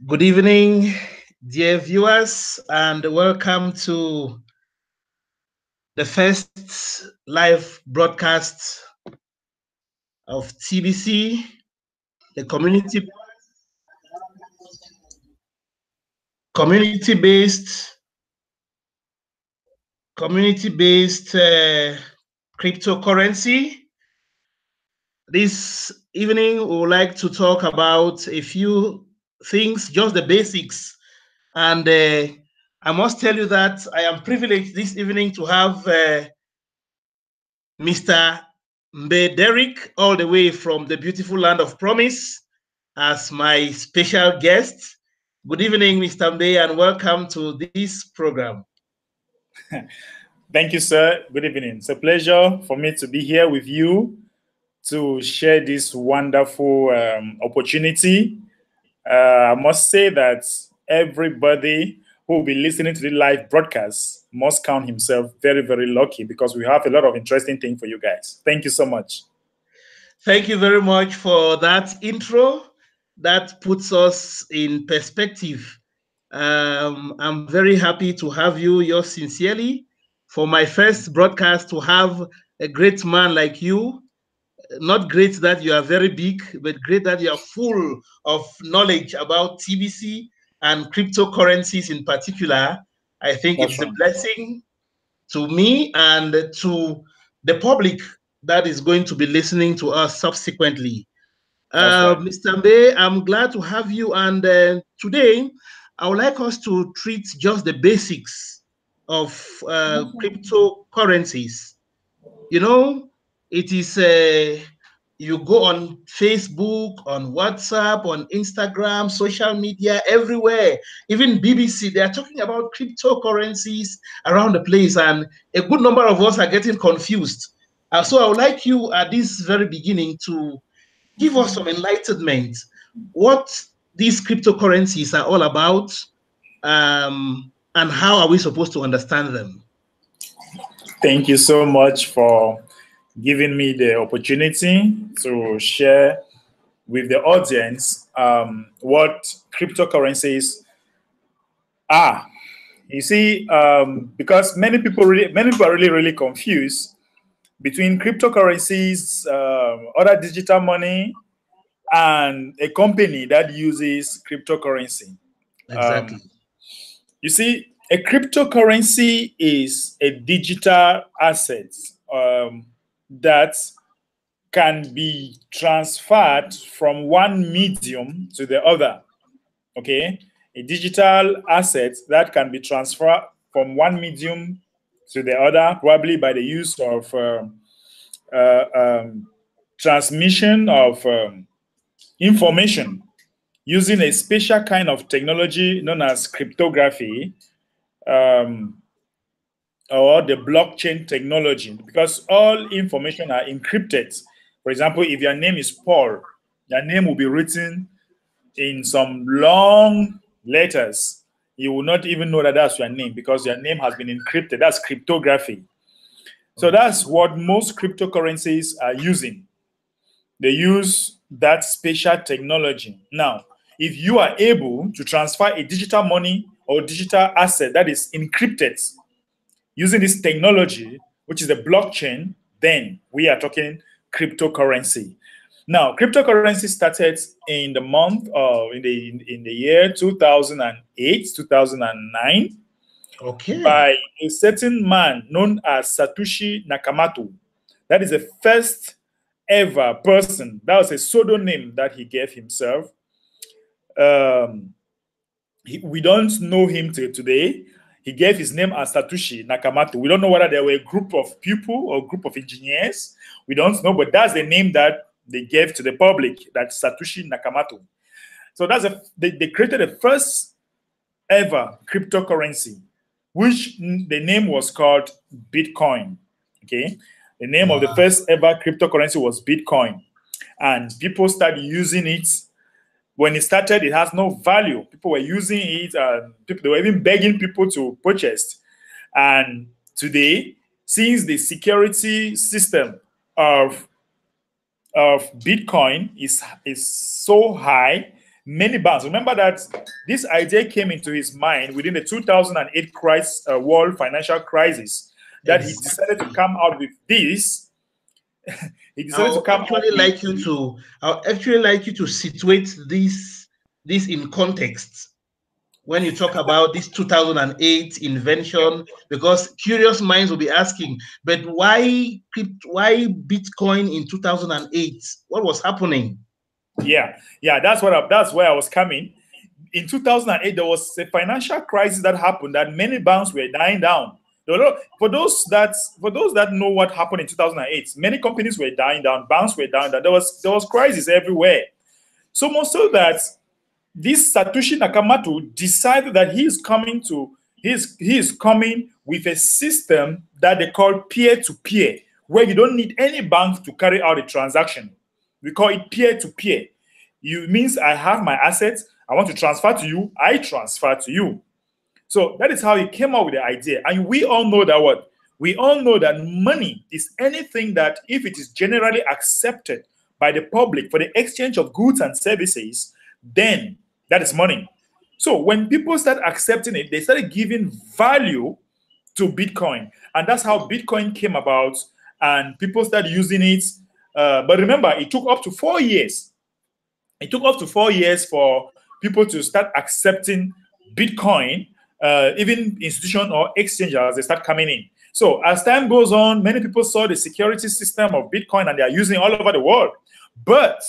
Good evening, dear viewers, and welcome to the first live broadcast of TBC, the community-based community-based cryptocurrency. This evening, we would like to talk about a few things, just the basics. And I must tell you that I am privileged this evening to have Mr. Mbe Derrick, all the way from the beautiful land of promise, as my special guest. Good evening, Mr. Mbe, and welcome to this program. Thank you, sir. Good evening. It's a pleasure for me to be here with you to share this wonderful opportunity. I must say that everybody who will be listening to the live broadcast must count himself very, very lucky because we have a lot of interesting things for you guys. Thank you so much. Thank you very much for that intro. That puts us in perspective. I'm very happy to have you, yours sincerely. For my first broadcast, to have a great man like you, not great that you are very big, but great that you are full of knowledge about TBC and cryptocurrencies in particular. I think That's it's a right. blessing to me and to the public that is going to be listening to us subsequently. That's right. Mr. Mbe, I'm glad to have you. And today, I would like us to treat just the basics of cryptocurrencies. You know, it is you go on Facebook, on WhatsApp, on Instagram, social media, everywhere. Even BBC, they are talking about cryptocurrencies around the place, and a good number of us are getting confused. So I would like you at this very beginning to give us some enlightenment. What these cryptocurrencies are all about, and how are we supposed to understand them? Thank you so much for giving me the opportunity to share with the audience what cryptocurrencies are. You see, because many people are really confused between cryptocurrencies, other digital money, and a company that uses cryptocurrency. Exactly. Um, you see, a cryptocurrency is a digital asset that can be transferred from one medium to the other. Okay, a digital asset that can be transferred from one medium to the other, probably by the use of uh, um, transmission of information using a special kind of technology known as cryptography, um, or the blockchain technology, because all information are encrypted. For example, if your name is Paul, your name will be written in some long letters. You will not even know that that's your name because your name has been encrypted. That's cryptography. So that's what most cryptocurrencies are using. They use that special technology. Now, if you are able to transfer a digital money or digital asset that is encrypted using this technology, which is the blockchain, then we are talking cryptocurrency. Now, cryptocurrency started in the month of in the year 2008, 2009 Okay. by a certain man known as Satoshi Nakamoto. That is the first ever person. That was a pseudonym that he gave himself. Um, we don't know him till today. He gave his name as Satoshi Nakamoto. We don't know whether there were a group of people or a group of engineers. We don't know, but that's the name that they gave to the public, that's Satoshi Nakamoto. So they created the first ever cryptocurrency, which the name was called Bitcoin. Okay, the name of the Wow. first ever cryptocurrency was Bitcoin, and people started using it. When it started, it has no value. People were using it, and they were even begging people to purchase. And today, since the security system of Bitcoin is so high, many banks. Remember that this idea came into his mind within the 2008 world financial crisis, that he decided to Exactly. come out with this. He decided to come out with. I'll actually like you to situate this in context when you talk about this 2008 invention, because curious minds will be asking, but why Bitcoin in 2008? What was happening? Yeah, that's where I was coming. In 2008, there was a financial crisis that happened that many banks were dying down. For those that know what happened in 2008, many companies were dying down, banks were dying down. There was crisis everywhere. So much so that this Satoshi Nakamoto decided that he is coming with a system that they call peer-to-peer, where you don't need any bank to carry out a transaction. We call it peer-to-peer. It means I have my assets, I want to transfer to you, I transfer to you. So that is how he came up with the idea. And we all know that what? We all know that money is anything that, if it is generally accepted by the public for the exchange of goods and services, then that is money. So when people start accepting it, they started giving value to Bitcoin. And that's how Bitcoin came about, and people started using it. But remember, it took up to 4 years. It took up to 4 years for people to start accepting Bitcoin, even institution or exchanges, they start coming in. So as time goes on, many people saw the security system of Bitcoin and they are using it all over the world. But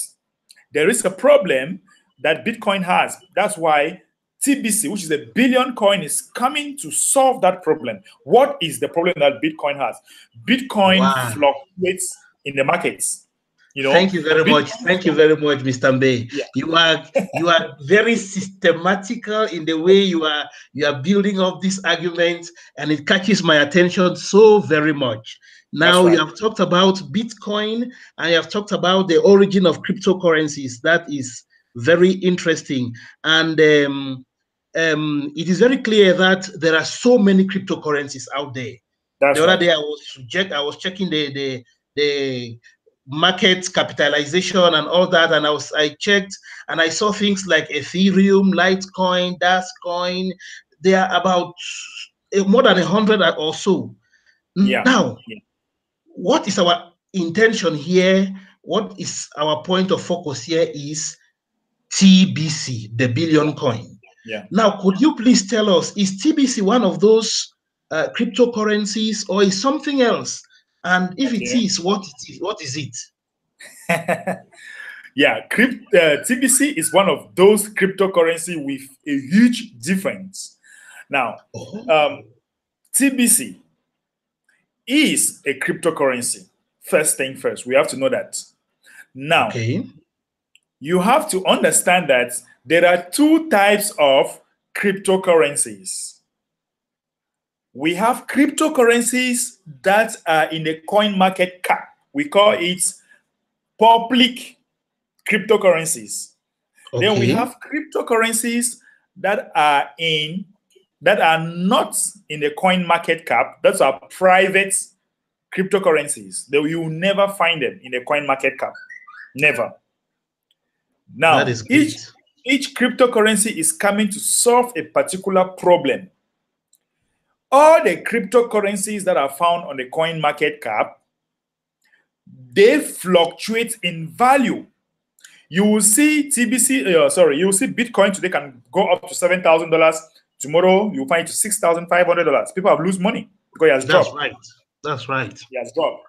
there is a problem that Bitcoin has. That's why TBC, which is a billion coin, is coming to solve that problem. What is the problem that Bitcoin has? Bitcoin fluctuates in the markets. Thank you very much. Thank you very much, Mr. Mbe. Yeah. You are very systematical in the way you are building up this argument, and it catches my attention so very much. Now, you have talked about Bitcoin and you have talked about the origin of cryptocurrencies. That is very interesting. And it is very clear that there are so many cryptocurrencies out there. The other day I was checking the market capitalization and all that, and I checked and I saw things like Ethereum, Litecoin, Dascoin. They are about more than 100 or so. Yeah. Now, what is our intention here? What is our point of focus here is TBC, the billion coin. Yeah. Now, could you please tell us, is TBC one of those cryptocurrencies, or is something else? And if it is, what is it? Yeah, TBC is one of those cryptocurrency with a huge difference. Now, TBC is a cryptocurrency. First thing first, we have to know that. Now, you have to understand that there are two types of cryptocurrencies. We have cryptocurrencies that are in the coin market cap. We call it public cryptocurrencies. Then we have cryptocurrencies that are not in the coin market cap. Those are private cryptocurrencies. That you will never find them in the coin market cap. Never. Now, each cryptocurrency is coming to solve a particular problem. All the cryptocurrencies that are found on the coin market cap, they fluctuate in value. You will see TBC, you will see Bitcoin today can go up to $7,000. Tomorrow, you'll find it to $6,500. People have lose money because it has dropped. That's right. It has dropped.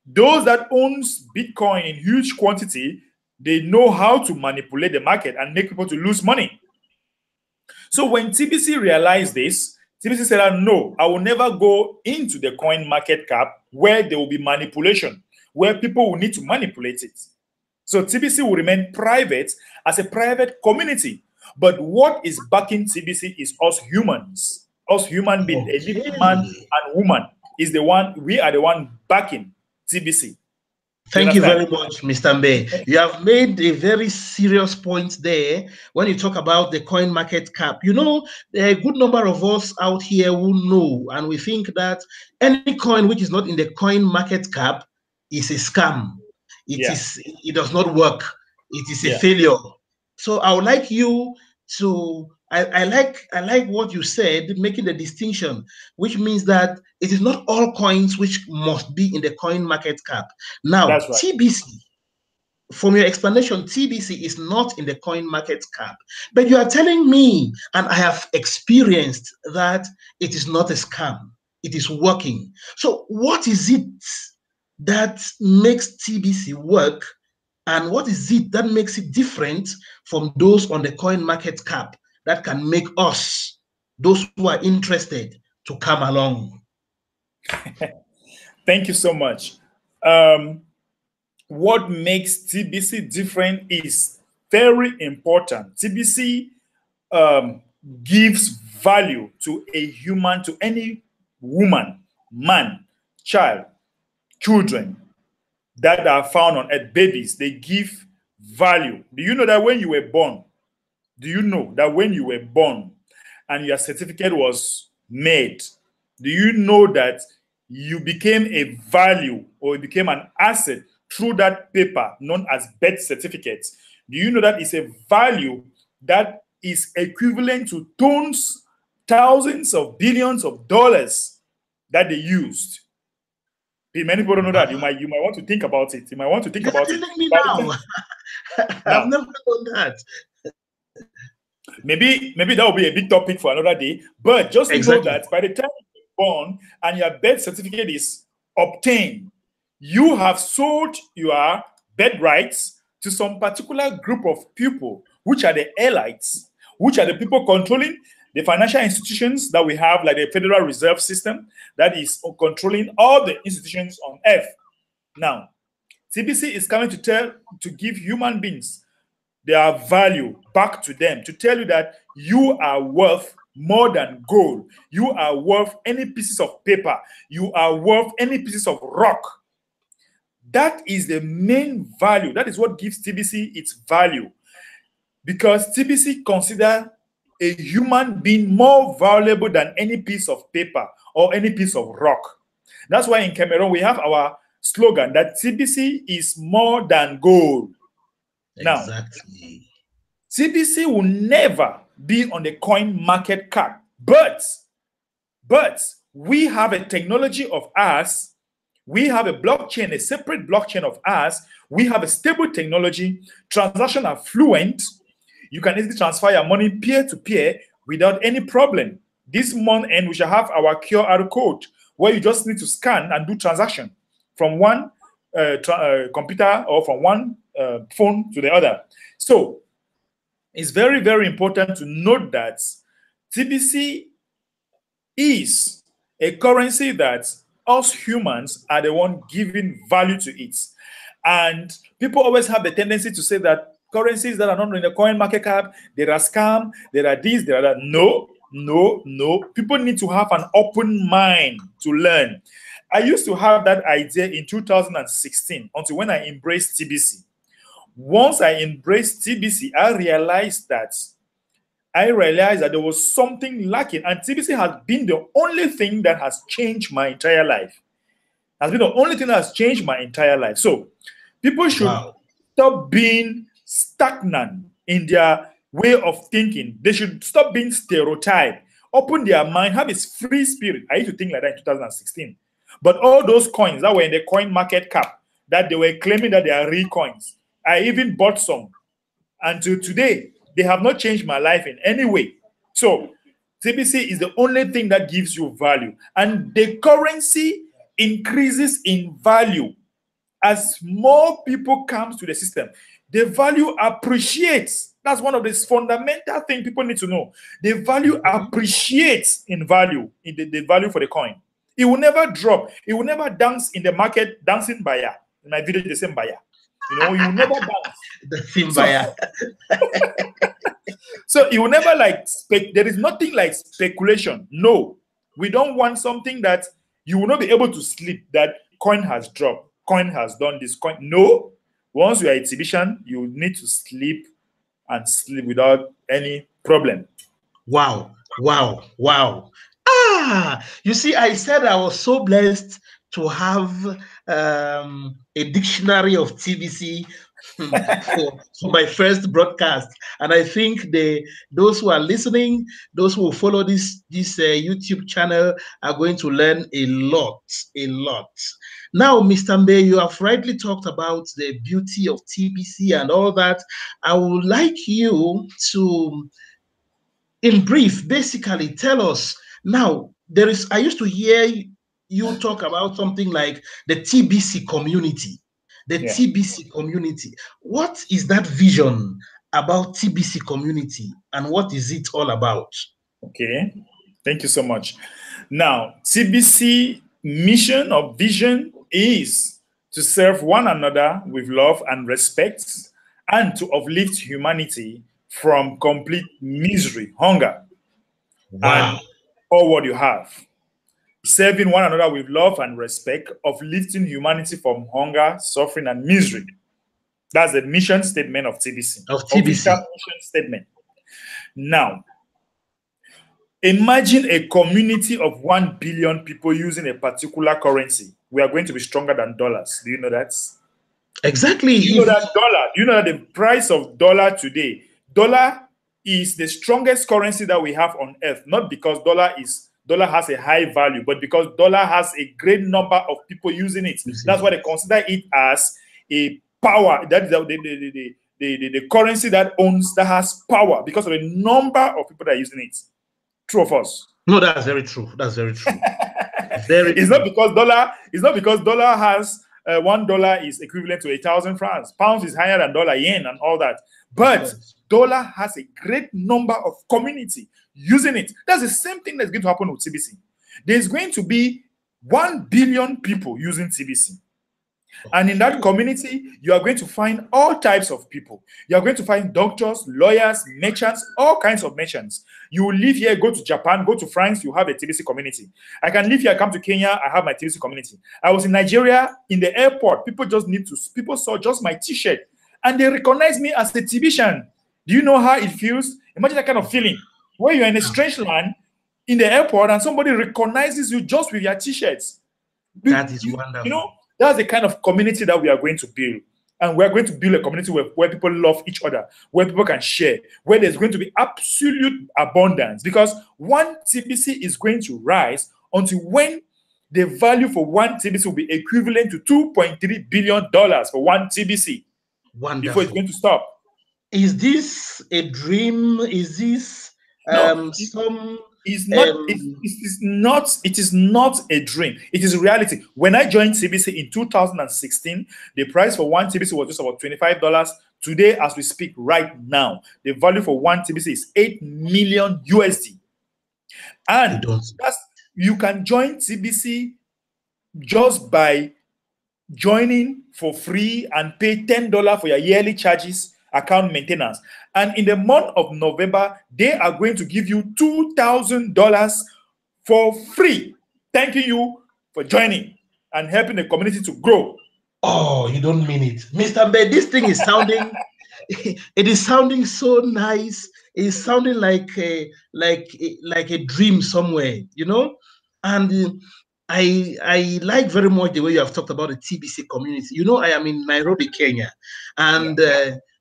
Those that owns Bitcoin in huge quantity, they know how to manipulate the market and make people to lose money. So when TBC realized this, TBC said, no, I will never go into the coin market cap where there will be manipulation, where people will need to manipulate it. So TBC will remain private as a private community. But what is backing TBC is us humans. Us human beings, a little man and woman we are the one backing TBC. Thank you very much, Mr. Mbe. You have made a very serious point there when you talk about the coin market cap. You know, there are a good number of us out here who know, and we think that any coin which is not in the coin market cap is a scam. It does not work. It is a failure. So I would like you to I like what you said, making the distinction, which means that it is not all coins which must be in the coin market cap. Now, That's right. TBC, from your explanation, TBC is not in the coin market cap. But you are telling me, and I have experienced that it is not a scam. It is working. So what is it that makes TBC work, and what is it that makes it different from those on the coin market cap that can make us, those who are interested, to come along? Thank you so much. What makes TBC different is very important. TBC gives value to a human, to any woman, man, child, children that are found on earth, babies. They give value. Do you know that when you were born, do you know that when you were born and your certificate was made, do you know that you became a value, or you became an asset through that paper known as birth certificate? Do you know that it's a value that is equivalent to tons, thousands of billions of dollars that they used? Many people don't know that. You might want to think about it. You might want to think You are about it. telling me By the now. time, I've now, never done that. maybe that will be a big topic for another day. But just know Exactly. that by the time you're born and your birth certificate is obtained, you have sold your birth rights to some particular group of people, which are the elites, which are the people controlling the financial institutions that we have, like the Federal Reserve System, that is controlling all the institutions on earth. Now, TBC is coming to give human beings their value back to them, to tell you that you are worth more than gold. You are worth any pieces of paper. You are worth any pieces of rock. That is the main value. That is what gives TBC its value. Because TBC consider a human being more valuable than any piece of paper or any piece of rock. That's why in Cameroon we have our slogan that TBC is more than gold. Now, Exactly. TBC will never be on the coin market cap, but we have a technology of ours. We have a blockchain, a separate blockchain of ours. We have a stable technology. Transactions are fluent. You can easily transfer your money peer to peer without any problem. This month end, we shall have our QR code where you just need to scan and do transaction from one computer or from one phone to the other. So it's very, very important to note that TBC is a currency that us humans are the one giving value to it. And people always have the tendency to say that currencies that are not in the coin market cap, there are scam, there are this, there are that. No, no, no. People need to have an open mind to learn. I used to have that idea in 2016 until when I embraced TBC. Once I embraced TBC, I realized that there was something lacking. And TBC has been the only thing that has changed my entire life. Has been the only thing that has changed my entire life. So people should Wow. stop being stagnant in their way of thinking. They should stop being stereotyped, open their mind, have a free spirit. I used to think like that in 2016. But all those coins that were in the coin market cap, that they were claiming that they are real coins, I even bought some. Until today, they have not changed my life in any way. So TBC is the only thing that gives you value. And the currency increases in value as more people comes to the system. The value appreciates. That's one of the fundamental things people need to know. The value appreciates in value, in the value for the coin. It will never drop. It will never dance in the market, dancing buyer. In my video, the same buyer. You know, you will never dance. The thing So, buyer. so you will never there is nothing like speculation. No, we don't want something that you will not be able to sleep, that coin has dropped, coin has done this, coin. No, once you are exhibition, you need to sleep and sleep without any problem. Wow. Wow. Wow. You see, I said I was so blessed to have a dictionary of TBC for my first broadcast. And I think those who are listening, those who will follow this YouTube channel are going to learn a lot, a lot. Now, Mr. Mbe, you have rightly talked about the beauty of TBC and all that. I would like you to, in brief, basically tell us now. I used to hear you talk about something like the TBC community. The Yeah. TBC community. What is that vision about TBC community and what is it all about? Okay. Thank you so much. Now, TBC mission or vision is to serve one another with love and respect and to uplift humanity from complete misery, hunger, and Wow. all what you have. Serving one another with love and respect, uplifting humanity from hunger, suffering, and misery. That's the mission statement of TBC. Of Official TBC. mission statement. Now, imagine a community of 1 billion people using a particular currency. We are going to be stronger than dollars. Do you know that? Exactly. Do you know that dollar? Do you know that the price of dollar today? Dollar is the strongest currency that we have on earth. Not because dollar has a high value, but because dollar has a great number of people using it. That's why they consider it as a power. That is the currency that has power because of the number of people that are using it. True of us. No, that's very true. That's very true. Very It's true. not because dollar has $1 is equivalent to 1,000 francs. Pounds is higher than dollar, yen, and all that. But dollar has a great number of community using it. That's the same thing that's going to happen with TBC. There's going to be 1 billion people using TBC. And in that community, you are going to find all types of people. You are going to find doctors, lawyers, merchants, all kinds of merchants. You will live here, go to Japan, go to France, you have a TBC community. I can live here, come to Kenya, I have my TBC community. I was in Nigeria, in the airport, people saw just my t-shirt and they recognized me as a TBCian. Do you know how it feels? Imagine that kind of feeling where you're in a strange land in the airport and somebody recognizes you just with your t-shirts. That is wonderful. You know, that's the kind of community that we are going to build. And we're going to build a community where people love each other, where people can share, where there's going to be absolute abundance. Because one TBC is going to rise until when the value for one TBC will be equivalent to $2.3 billion for one TBC. Wonderful. Before it's going to stop. Is this a dream? Is this no, some... It's not, it is not a dream. It is reality. When I joined TBC in 2016, the price for one TBC was just about $25. Today, as we speak right now, the value for one TBC is 8 million USD. And you can join TBC just by joining for free and pay $10 for your yearly charges, account maintenance. And in the month of November, they are going to give you $2,000 for free. Thanking you for joining and helping the community to grow. Oh, you don't mean it. Mr. Mbe, this thing is sounding, it is sounding so nice. It's sounding like a dream somewhere, you know? And I like very much the way you have talked about the TBC community. You know, I am in Nairobi, Kenya, and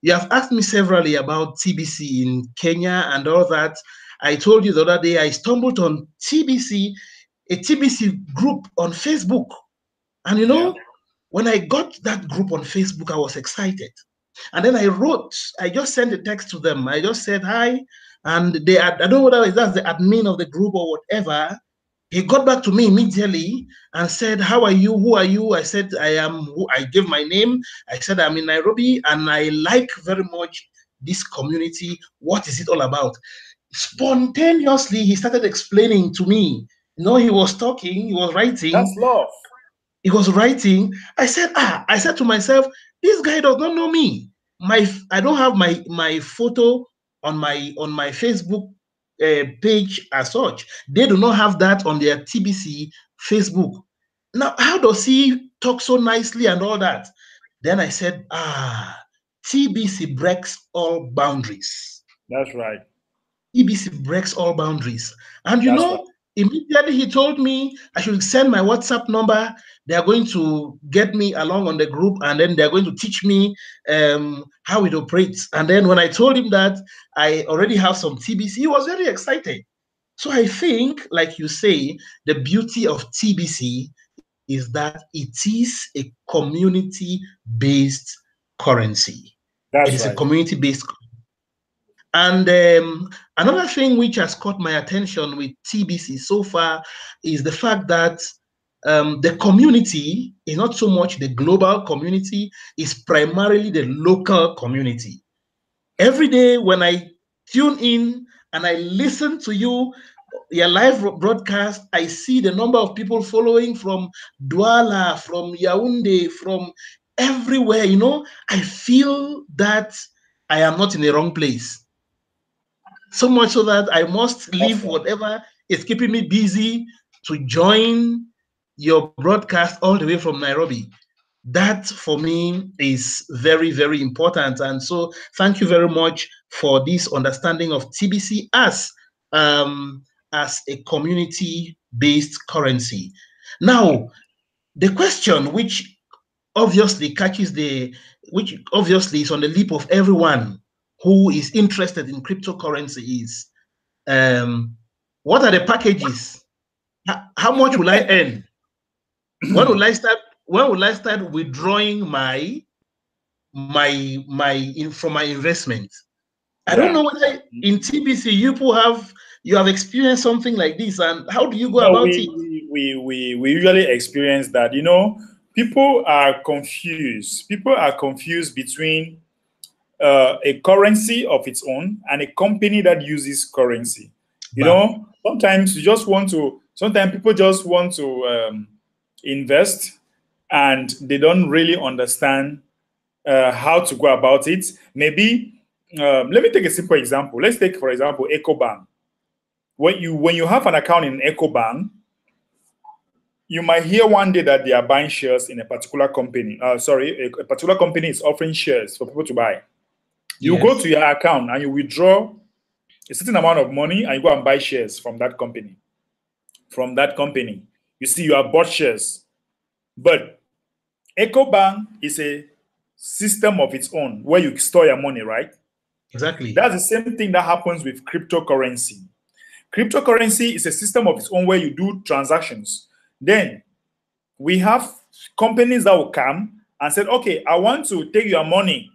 you have asked me severally about TBC in Kenya and all that. I told you the other day I stumbled on TBC, a TBC group on Facebook. And you know, when I got that group on Facebook, I was excited. And then I just sent a text to them. I just said hi. And I don't know whether that's the admin of the group or whatever. He got back to me immediately and said, how are you? Who are you? I said, I gave my name. I said, I'm in Nairobi and I like very much this community. What is it all about? Spontaneously, he started explaining to me. You know, he was talking, he was writing. That's love. He was writing. I said to myself, this guy does not know me. I don't have my photo on my Facebook page as such. They do not have that on their TBC Facebook. Now, how does he talk so nicely and all that? Then I said, TBC breaks all boundaries. That's right. TBC breaks all boundaries. And you know, Immediately he told me I should send my WhatsApp number. They are going to get me along on the group, and then they're going to teach me how it operates. And then when I told him that I already have some TBC, he was very excited. So I think, like you say, the beauty of TBC is that it is a community-based currency. It is That's a right. community-based. And another thing which has caught my attention with TBC so far is the fact that the community is not so much the global community, is primarily the local community. Every day when I tune in and I listen to you, your live broadcast, I see the number of people following from Douala, from Yaoundé, from everywhere. I feel that I am not in the wrong place. So much so that I must That's leave right. whatever is keeping me busy to join your broadcast all the way from Nairobi. That for me is very, very important. And so thank you very much for this understanding of TBC as a community-based currency. Now, the question which obviously is on the lip of everyone who is interested in cryptocurrency is um, what are the packages? How much will I earn? When will I start? When will I start withdrawing from my investment? I don't Yeah. know whether in TBC you have experienced something like this, and how do you go No, about it? we usually experience that. People are confused. People are confused between a currency of its own and a company that uses currency. Bam. Sometimes people just want to invest, and they don't really understand how to go about it. Maybe let me take a simple example. Let's take, for example, EcoBank. When you have an account in EcoBank, you might hear one day that they are buying shares in a particular company. A particular company is offering shares for people to buy. You go to Yes. your account and you withdraw a certain amount of money and you go and buy shares from that company. From that company, you see, you have bought shares. But EcoBank is a system of its own where you store your money, right? Exactly. That's the same thing that happens with cryptocurrency. Cryptocurrency is a system of its own where you do transactions. Then we have companies that will come and said, okay, I want to take your money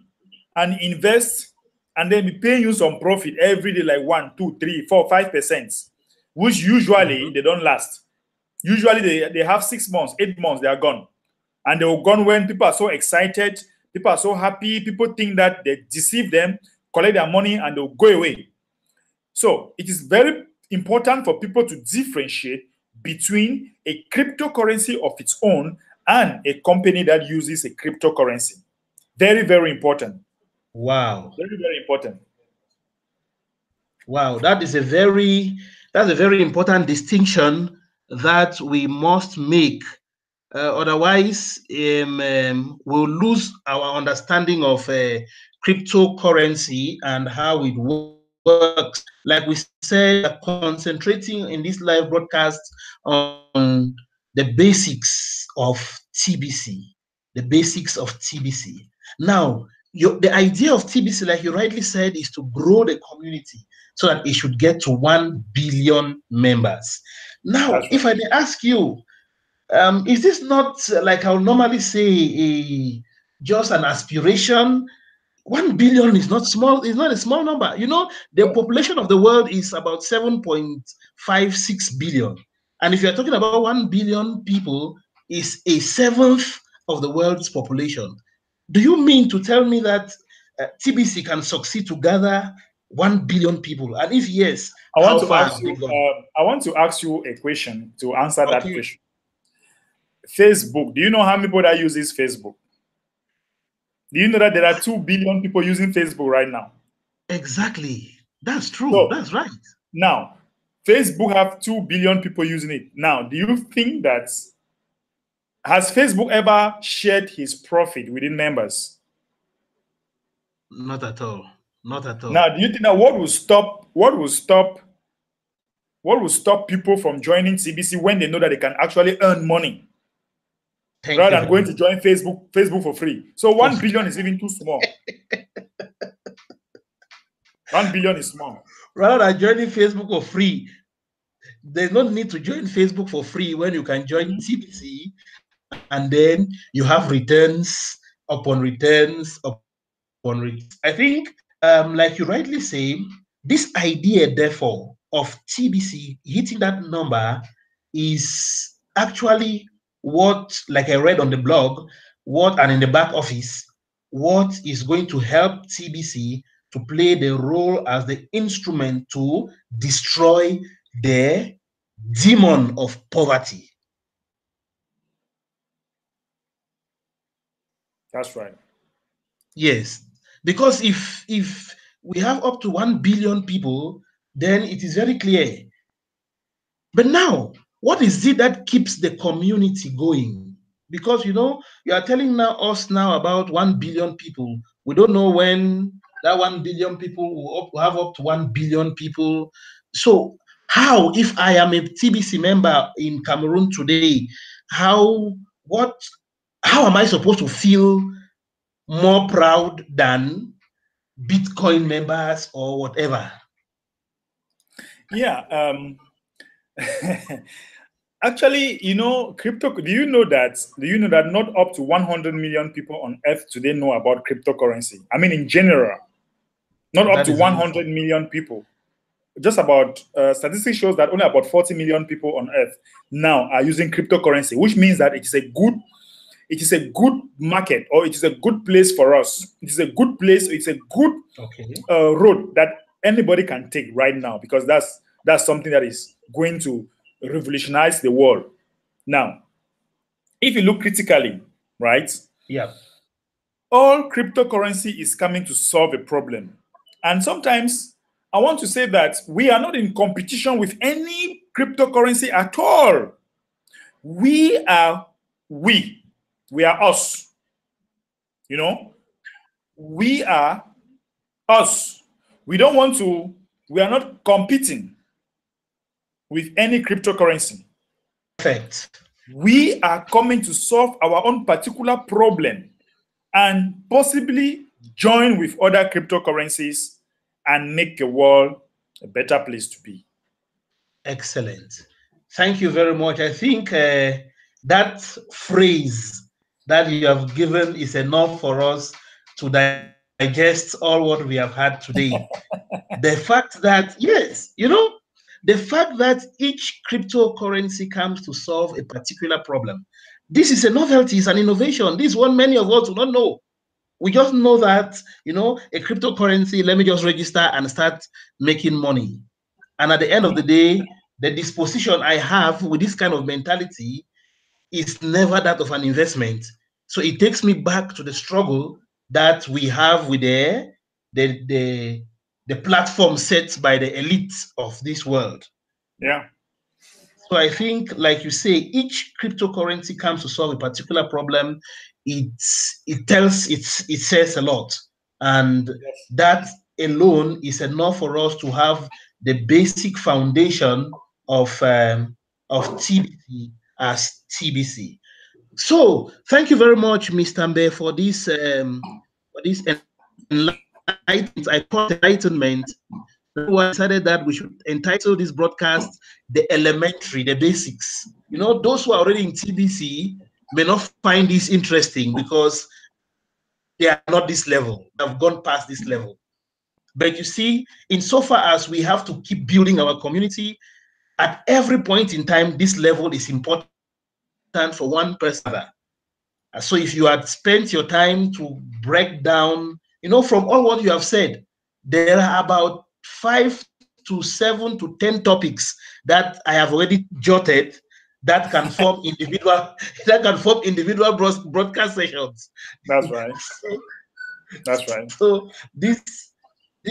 and invest and then be paying you some profit every day, like 1, 2, 3, 4, 5%, which usually Mhm. they don't last. Usually they have 6 months, 8 months, they are gone. And they will gone when people are so excited, people are so happy, people think that they deceive them, collect their money, and they'll go away. So it is very important for people to differentiate between a cryptocurrency of its own and a company that uses a cryptocurrency. Very, very important. Wow. Very, very important. Wow. That's a very important distinction that we must make. Otherwise, we'll lose our understanding of cryptocurrency and how it works. Like we said, we are concentrating in this live broadcast on the basics of TBC. The basics of TBC. Now, the idea of TBC, like you rightly said, is to grow the community so that it should get to 1 billion members. Now, That's if right. I may ask you, is this not like I'll normally say just an aspiration? 1 billion is not small, it's not a small number. The No, population of the world is about 7.56 billion. And if you're talking about 1 billion people, is a seventh of the world's population. Do you mean to tell me that TBC can succeed to gather 1 billion people? And if yes, I want how to far ask have they you. gone? I want to ask you a question to answer that Okay, question. Facebook. Do you know how many people that uses Facebook? Do you know that there are 2 billion people using Facebook right now? exactly. That's true. So That's right. now, Facebook have 2 billion people using it. Now, do you think that has Facebook ever shared his profit within members? Not at all. Not at Now, all. do you think that what will stop What will stop people from joining TBC when they know that they can actually earn money Thank rather you than very going much. to join Facebook for free? So For 1 billion is even too small. 1 billion is small. Rather than joining Facebook for free, there's no need to join Facebook for free when you can join TBC, and then you have returns upon returns upon returns. I think, like you rightly say, this idea, therefore, of TBC hitting that number is actually what, like I read on the blog, what, and in the back office, what is going to help TBC to play the role as the instrument to destroy the demon of poverty. That's right. Yes, because if we have up to 1 billion people, then it is very clear. But now, what is it that keeps the community going? Because you are telling us now about 1 billion people. We don't know when that 1 billion people will have up to 1 billion people. So how, if I am a TBC member in Cameroon today, how what how am I supposed to feel more proud than Bitcoin members or whatever? Yeah. Actually, crypto. Do you know that not up to 100 million people on Earth today know about cryptocurrency? I mean, in general, not up That to is really true. 100 million people. Just about statistics shows that only about 40 million people on Earth now are using cryptocurrency, which means that it is a good market, or it is a good place for us. It is a good place. It's a good Okay. road that anybody can take right now, because that's something that is going to revolutionize the world. Now, if you look critically, right, Yeah. all cryptocurrency is coming to solve a problem. And sometimes I want to say that we are not in competition with any cryptocurrency at all. We are we. We are us. You know, we are us. We don't want to, we are not competing with any cryptocurrency. Perfect. We are coming to solve our own particular problem and possibly join with other cryptocurrencies and make the world a better place to be. Excellent. Thank you very much. I think that phrase that you have given is enough for us to digest all what we have had today. The fact that, yes, the fact that each cryptocurrency comes to solve a particular problem. This is a novelty, it's an innovation. This is what many of us do not know. We just know that, a cryptocurrency, let me just register and start making money. And at the end of the day, the disposition I have with this kind of mentality is never that of an investment. So it takes me back to the struggle that we have with the, the, the platform set by the elite of this world. Yeah, So I think, like you say, each cryptocurrency comes to solve a particular problem. It says a lot, and that alone is enough for us to have the basic foundation of TBC as TBC. So thank you very much, Mr. Mbe, for this enlightenment. I call it enlightenment. That's why I decided that we should entitle this broadcast the elementary, the basics. Those who are already in TBC may not find this interesting because they are not this level. They have gone past this level. But you see, insofar as we have to keep building our community, at every point in time, this level is important for one person or another. So if you had spent your time to break down, from all what you have said, there are about 5 to 7 to 10 topics that I have already jotted that can form individual broadcast sessions. that's right. so, That's right. so this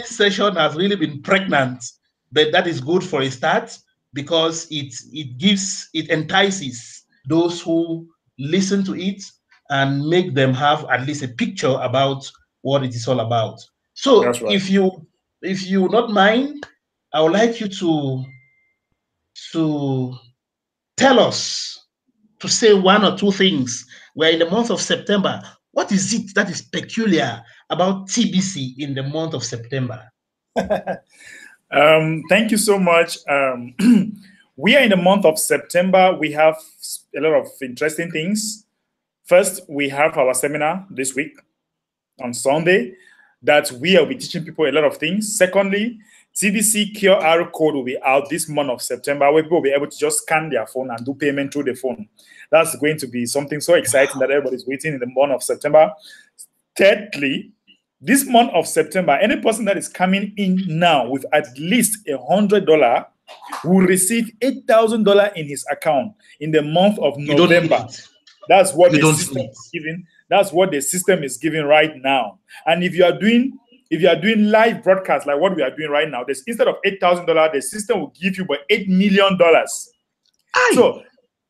session has really been pregnant, but that is good for a start because it entices those who listen to it and make them have at least a picture about what it is all about. So That's right. if you not mind, I would like you to to tell us, to say one or two things. We're in the month of September. What is it that is peculiar about TBC in the month of September? Thank you so much. We are in the month of September. We have a lot of interesting things. First, we have our seminar this week on Sunday that we will be teaching people a lot of things. Secondly, TBC QR code will be out this month of September where people will be able to just scan their phone and do payment through the phone. That's going to be something so exciting that everybody's waiting in the month of September. Thirdly, this month of September, any person that is coming in now with at least $100 will receive $8,000 in his account in the month of November. That's what the system is giving. That's what the system is giving right now. And if you are doing live broadcast like what we are doing right now, this instead of $8,000, the system will give you about $8 million. So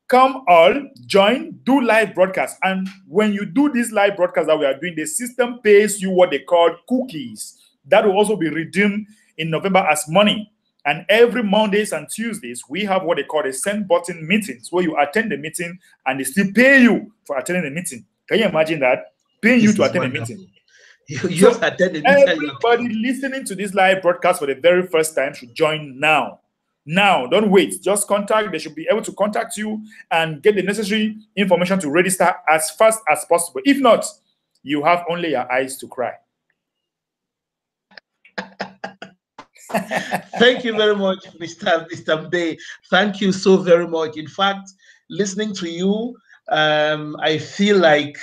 come all, join, do live broadcast. And when you do this live broadcast that we are doing, the system pays you what they call cookies. That will also be redeemed in November as money. And every Mondays and Tuesdays, we have what they call the send button meetings, where you attend the meeting and they still pay you for attending the meeting. Can you imagine that? Paying you to attend a meeting. You attend the meeting. Everybody listening to this live broadcast for the very first time should join now. Now, don't wait. Just contact. They should be able to contact you and get the necessary information to register as fast as possible. If not, you have only your eyes to cry. Thank you very much, Mr. Bay. Thank you so very much. In fact, listening to you, I feel like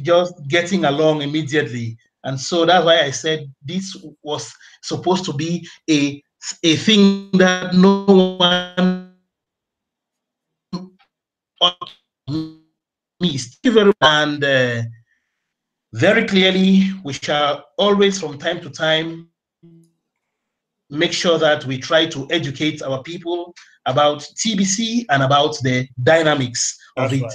just getting along immediately. And so that's why I said this was supposed to be a thing that no one missed. Thank you very much. And very clearly, we shall always, from time to time, make sure that we try to educate our people about TBC and about the dynamics of it. Right.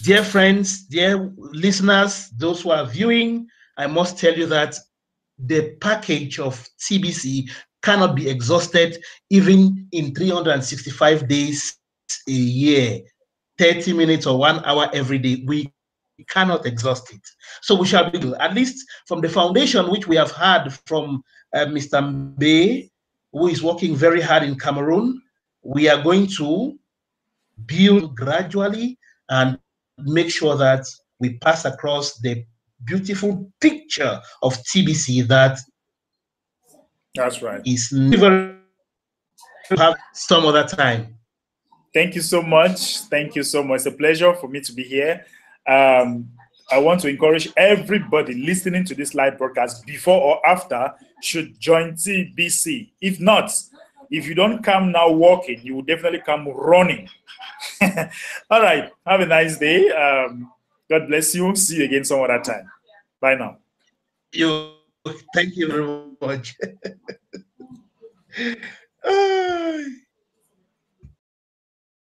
Dear friends, dear listeners, those who are viewing, I must tell you that the package of TBC cannot be exhausted even in 365 days a year, 30 minutes or 1 hour every day. We cannot exhaust it. So we shall be, at least from the foundation which we have had from Mr. Mbe, who is working very hard in Cameroon, we are going to build gradually and make sure that we pass across the beautiful picture of TBC that's right. Is never have some other time. Thank you so much. Thank you so much. It's a pleasure for me to be here. I want to encourage everybody listening to this live broadcast before or after should join TBC. If not, if you don't come now walking, you will definitely come running. All right. Have a nice day. God bless you. See you again some other time. Bye now. Thank you very much.